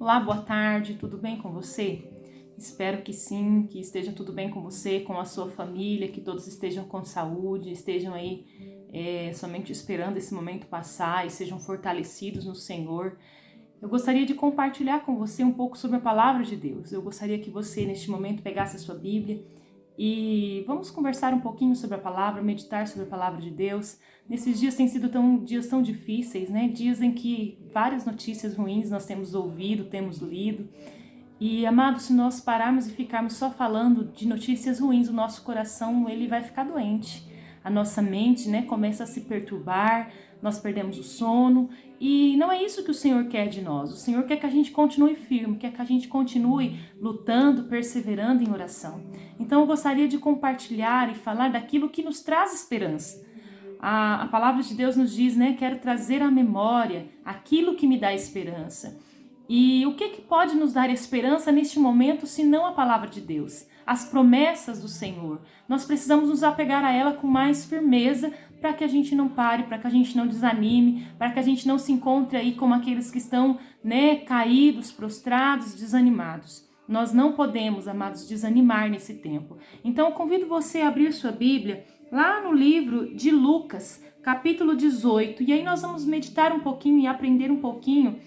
Olá, boa tarde, tudo bem com você? Espero que sim, que esteja tudo bem com você, com a sua família, que todos estejam com saúde, estejam aí somente esperando esse momento passar e sejam fortalecidos no Senhor. Eu gostaria de compartilhar com você um pouco sobre a Palavra de Deus. Eu gostaria que você, neste momento, pegasse a sua Bíblia e vamos conversar um pouquinho sobre a Palavra, meditar sobre a Palavra de Deus. Nesses dias têm sido dias tão difíceis, né? Dias em que várias notícias ruins nós temos ouvido, temos lido. E, amados, se nós pararmos e ficarmos só falando de notícias ruins, o nosso coração ele vai ficar doente. A nossa mente, né, começa a se perturbar, nós perdemos o sono e não é isso que o Senhor quer de nós. O Senhor quer que a gente continue firme, quer que a gente continue lutando, perseverando em oração. Então eu gostaria de compartilhar e falar daquilo que nos traz esperança. A palavra de Deus nos diz, né, quero trazer à memória aquilo que me dá esperança. E o que pode nos dar esperança neste momento, se não a palavra de Deus? As promessas do Senhor. Nós precisamos nos apegar a ela com mais firmeza para que a gente não pare, para que a gente não desanime, para que a gente não se encontre aí como aqueles que estão, né, caídos, prostrados, desanimados. Nós não podemos, amados, desanimar nesse tempo. Então eu convido você a abrir sua Bíblia lá no livro de Lucas, capítulo 18. E aí nós vamos meditar um pouquinho e aprender um pouquinho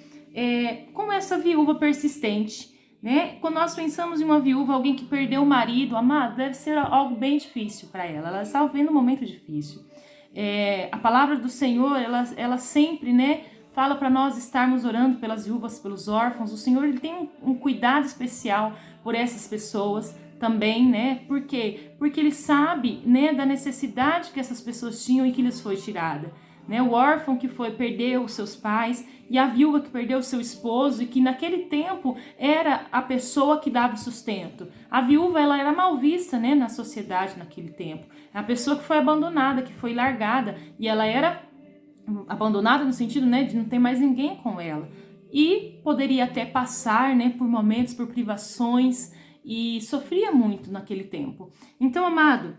com essa viúva persistente, né? Quando nós pensamos em uma viúva, alguém que perdeu o marido, amado, deve ser algo bem difícil para ela. Ela está vivendo um momento difícil. A palavra do Senhor, ela sempre, né, fala para nós estarmos orando pelas viúvas, pelos órfãos. O Senhor ele tem um cuidado especial por essas pessoas também, né? Por quê? Porque ele sabe, né, da necessidade que essas pessoas tinham e que lhes foi tirada. Né, o órfão que perdeu os seus pais e a viúva que perdeu o seu esposo e que naquele tempo era a pessoa que dava o sustento. A viúva ela era mal vista, né, na sociedade naquele tempo. A pessoa que foi abandonada, que foi largada e ela era abandonada no sentido, né, de não ter mais ninguém com ela. E poderia até passar, né, por momentos, por privações e sofria muito naquele tempo. Então, amado,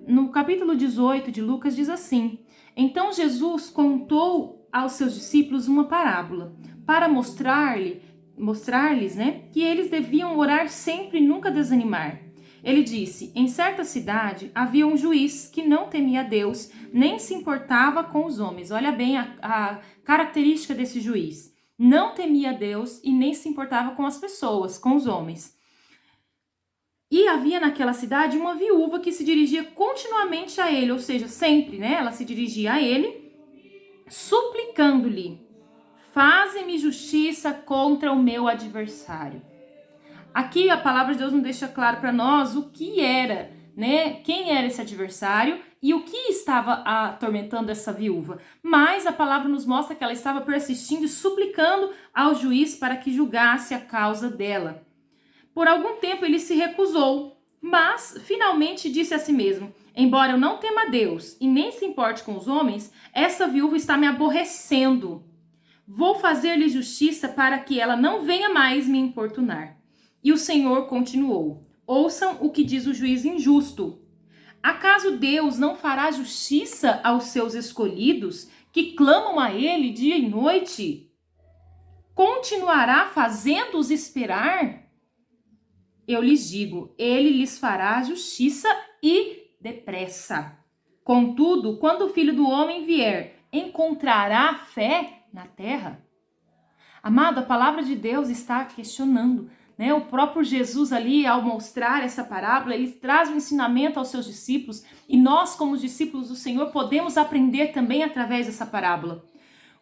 no capítulo 18 de Lucas diz assim: então Jesus contou aos seus discípulos uma parábola para mostrar-lhes, né, que eles deviam orar sempre e nunca desanimar. Ele disse: em certa cidade havia um juiz que não temia Deus, nem se importava com os homens. Olha bem a característica desse juiz. Não temia Deus e nem se importava com as pessoas, com os homens. E havia naquela cidade uma viúva que se dirigia continuamente a ele, ou seja, sempre, né? Ela se dirigia a ele, suplicando-lhe: faze-me justiça contra o meu adversário. Aqui a palavra de Deus não deixa claro para nós o que era, né? Quem era esse adversário e o que estava atormentando essa viúva. Mas a palavra nos mostra que ela estava persistindo e suplicando ao juiz para que julgasse a causa dela. Por algum tempo ele se recusou, mas finalmente disse a si mesmo: embora eu não tema a Deus e nem se importe com os homens, essa viúva está me aborrecendo. Vou fazer-lhe justiça para que ela não venha mais me importunar. E o Senhor continuou: ouçam o que diz o juiz injusto. Acaso Deus não fará justiça aos seus escolhidos, que clamam a ele dia e noite? Continuará fazendo-os esperar? Eu lhes digo, ele lhes fará justiça e depressa. Contudo, quando o Filho do Homem vier, encontrará fé na terra? Amado, a palavra de Deus está questionando, né? O próprio Jesus ali, ao mostrar essa parábola, ele traz um ensinamento aos seus discípulos e nós, como discípulos do Senhor, podemos aprender também através dessa parábola.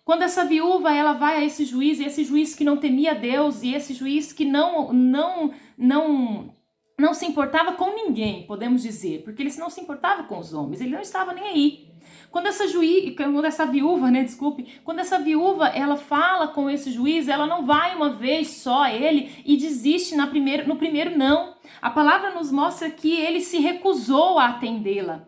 Quando essa viúva ela vai a esse juiz, e esse juiz que não temia Deus, e esse juiz que não se importava com ninguém, podemos dizer, porque ele não se importava com os homens, ele não estava nem aí. Quando essa viúva ela fala com esse juiz, ela não vai uma vez só a ele e desiste no primeiro não. A palavra nos mostra que ele se recusou a atendê-la.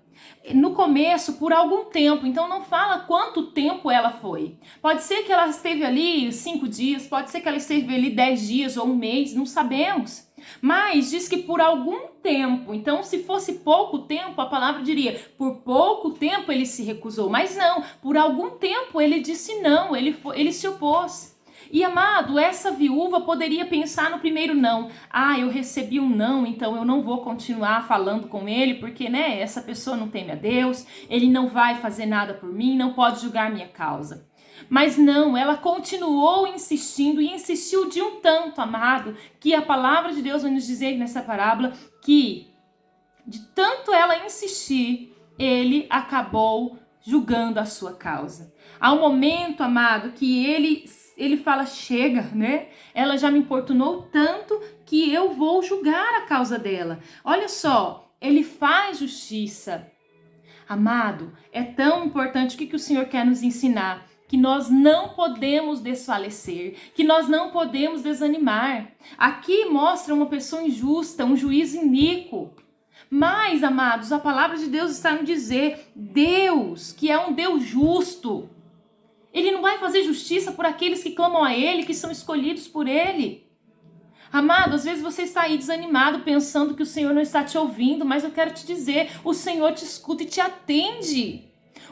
No começo, por algum tempo, então não fala quanto tempo ela foi. Pode ser que ela esteve ali 5 dias, pode ser que ela esteve ali 10 dias ou um mês, não sabemos. Mas diz que por algum tempo, então se fosse pouco tempo, a palavra diria, por pouco tempo ele se recusou. Mas não, por algum tempo ele disse não, ele se opôs. E amado, essa viúva poderia pensar no primeiro não. Ah, eu recebi um não, então eu não vou continuar falando com ele, porque, né, essa pessoa não teme a Deus, ele não vai fazer nada por mim, não pode julgar minha causa. Mas não, ela continuou insistindo e insistiu de um tanto, amado, que a palavra de Deus vai nos dizer nessa parábola que, de tanto ela insistir, ele acabou julgando a sua causa. Há um momento, amado, que ele fala, chega, né? Ela já me importunou tanto que eu vou julgar a causa dela. Olha só, ele faz justiça. Amado, é tão importante o que o Senhor quer nos ensinar, que nós não podemos desfalecer, que nós não podemos desanimar. Aqui mostra uma pessoa injusta, um juiz iníquo. Mas, amados, a palavra de Deus está nos dizer, Deus, que é um Deus justo, ele não vai fazer justiça por aqueles que clamam a ele, que são escolhidos por ele. Amado, às vezes você está aí desanimado, pensando que o Senhor não está te ouvindo, mas eu quero te dizer, o Senhor te escuta e te atende.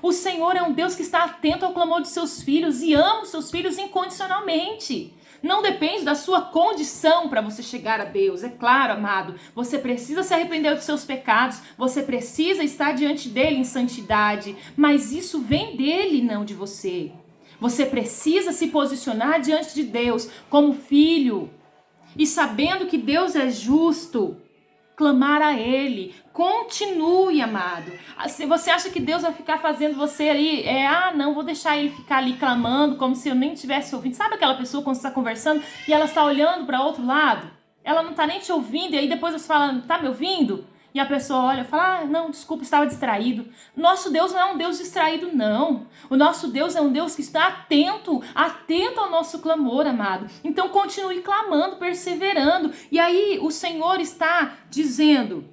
O Senhor é um Deus que está atento ao clamor de seus filhos e ama os seus filhos incondicionalmente. Não depende da sua condição para você chegar a Deus. É claro, amado, você precisa se arrepender dos seus pecados, você precisa estar diante dele em santidade, mas isso vem dele, não de você. Você precisa se posicionar diante de Deus como filho e sabendo que Deus é justo, clamar a ele. Continue, amado. Se você acha que Deus vai ficar fazendo você ali, não, vou deixar ele ficar ali clamando como se eu nem estivesse ouvindo. Sabe aquela pessoa quando você está conversando e ela está olhando para outro lado? Ela não está nem te ouvindo e aí depois você fala, tá me ouvindo? E a pessoa olha e fala, não, desculpa, estava distraído. Nosso Deus não é um Deus distraído, não. O nosso Deus é um Deus que está atento ao nosso clamor, amado. Então continue clamando, perseverando. E aí o Senhor está dizendo,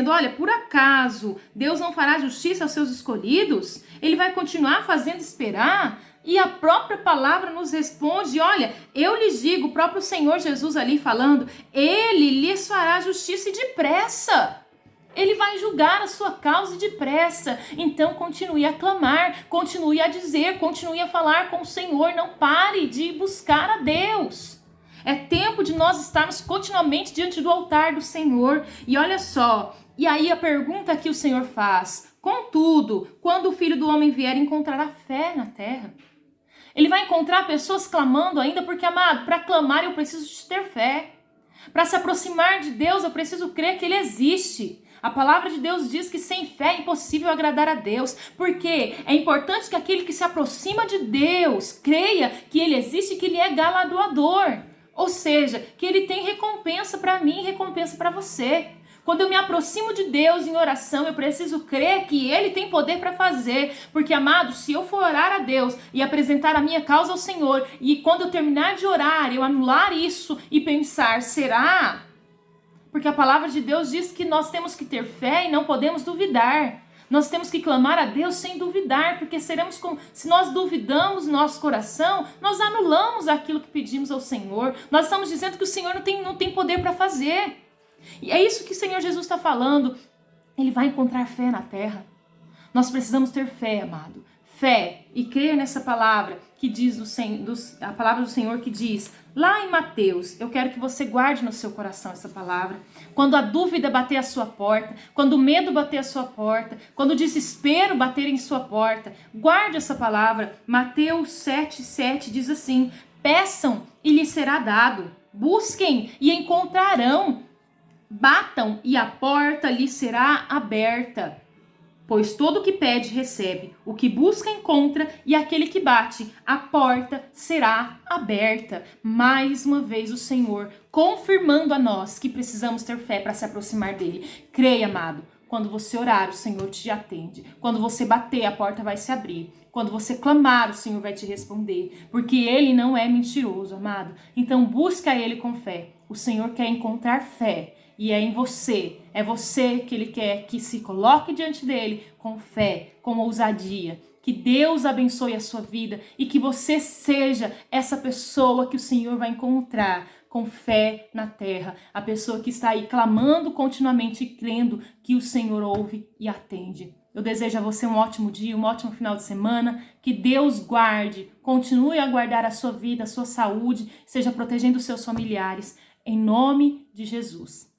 olha, por acaso Deus não fará justiça aos seus escolhidos? Ele vai continuar fazendo esperar? E a própria palavra nos responde, olha, eu lhes digo, o próprio Senhor Jesus ali falando, ele lhes fará justiça e depressa. Ele vai julgar a sua causa depressa. Então continue a clamar, continue a dizer, continue a falar com o Senhor, não pare de buscar a Deus. É tempo de nós estarmos continuamente diante do altar do Senhor. E olha só, e aí a pergunta que o Senhor faz, contudo, quando o Filho do Homem vier, encontrará fé na terra? Ele vai encontrar pessoas clamando ainda, porque, amado, para clamar eu preciso de ter fé. Para se aproximar de Deus eu preciso crer que Ele existe. A palavra de Deus diz que sem fé é impossível agradar a Deus. Porque é importante que aquele que se aproxima de Deus creia que Ele existe e que Ele é galardoador. Ou seja, que Ele tem recompensa para mim e recompensa para você. Quando eu me aproximo de Deus em oração, eu preciso crer que Ele tem poder para fazer. Porque, amado, se eu for orar a Deus e apresentar a minha causa ao Senhor, e quando eu terminar de orar, eu anular isso e pensar, será? Porque a palavra de Deus diz que nós temos que ter fé e não podemos duvidar. Nós temos que clamar a Deus sem duvidar, porque se nós duvidamos no nosso coração, nós anulamos aquilo que pedimos ao Senhor. Nós estamos dizendo que o Senhor não tem poder para fazer. E é isso que o Senhor Jesus está falando. Ele vai encontrar fé na terra. Nós precisamos ter fé, amado. Fé e crer nessa palavra que diz a palavra do Senhor que diz lá em Mateus. Eu quero que você guarde no seu coração essa palavra. Quando a dúvida bater à sua porta, quando o medo bater à sua porta, quando o desespero bater em sua porta, guarde essa palavra. Mateus 7,7 diz assim: peçam e lhes será dado, busquem e encontrarão, batam e a porta lhe será aberta. Pois todo o que pede recebe, o que busca encontra, e aquele que bate, a porta será aberta. Mais uma vez o Senhor confirmando a nós que precisamos ter fé para se aproximar dele. Creia, amado, quando você orar, o Senhor te atende. Quando você bater, a porta vai se abrir. Quando você clamar, o Senhor vai te responder. Porque Ele não é mentiroso, amado. Então busca Ele com fé. O Senhor quer encontrar fé. E é em você, é você que Ele quer que se coloque diante dEle com fé, com ousadia. Que Deus abençoe a sua vida e que você seja essa pessoa que o Senhor vai encontrar com fé na terra. A pessoa que está aí clamando continuamente e crendo que o Senhor ouve e atende. Eu desejo a você um ótimo dia, um ótimo final de semana. Que Deus guarde, continue a guardar a sua vida, a sua saúde, seja protegendo os seus familiares. Em nome de Jesus.